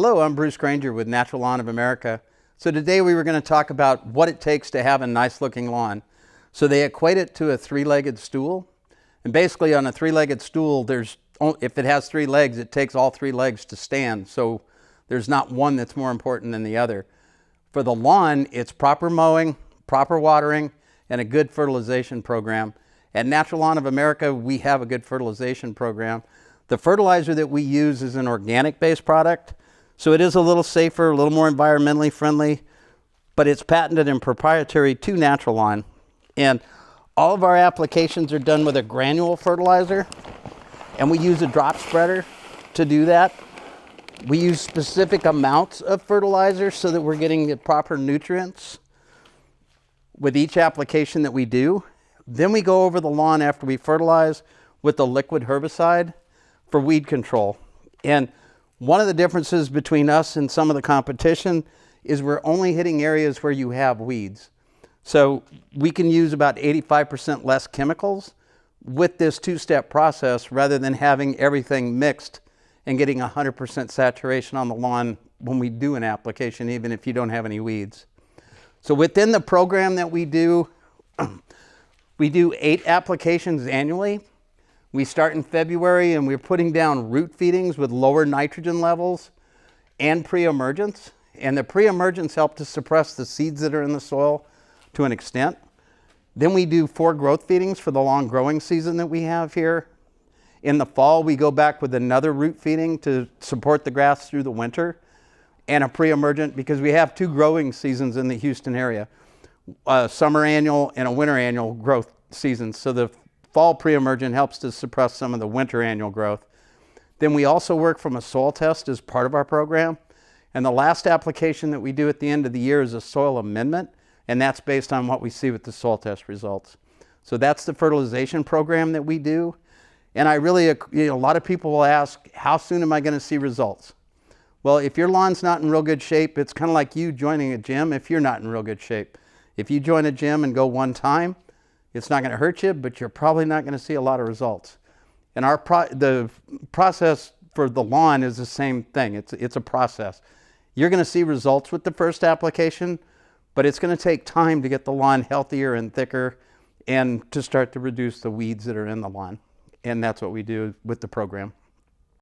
Hello, I'm Bruce Granger with NaturaLawn of America. So today we were going to talk about what it takes to have a nice looking lawn. So they equate it to a three-legged stool. And basically on a three-legged stool, if it has three legs, it takes all three legs to stand. So there's not one that's more important than the other. For the lawn, it's proper mowing, proper watering, and a good fertilization program. At NaturaLawn of America, we have a good fertilization program. The fertilizer that we use is an organic-based product. So it is a little safer, a little more environmentally friendly, but it's patented and proprietary to NaturaLawn. And all of our applications are done with a granule fertilizer, and we use a drop spreader to do that. We use specific amounts of fertilizer so that we're getting the proper nutrients with each application that we do. Then we go over the lawn after we fertilize with the liquid herbicide for weed control. And one of the differences between us and some of the competition is we're only hitting areas where you have weeds. So we can use about 85% less chemicals with this two-step process rather than having everything mixed and getting 100% saturation on the lawn when we do an application, even if you don't have any weeds. So within the program that we do 8 applications annually. We start in February and we're putting down root feedings with lower nitrogen levels and pre-emergents. And the pre-emergents help to suppress the seeds that are in the soil to an extent. Then we do 4 growth feedings for the long growing season that we have here. In the fall, we go back with another root feeding to support the grass through the winter and a pre-emergent because we have 2 growing seasons in the Houston area, a summer annual and a winter annual growth season. So the fall pre-emergent helps to suppress some of the winter annual growth. Then we also work from a soil test as part of our program. And the last application that we do at the end of the year is a soil amendment, and that's based on what we see with the soil test results. So that's the fertilization program that we do. And I really, a lot of people will ask, how soon am I going to see results? Well, if your lawn's not in real good shape, it's kind of like you joining a gym if you're not in real good shape. If you join a gym and go one time, it's not going to hurt you, but you're probably not going to see a lot of results. And the process for the lawn is the same thing. It's a process. You're going to see results with the first application, but it's going to take time to get the lawn healthier and thicker and to start to reduce the weeds that are in the lawn. And that's what we do with the program.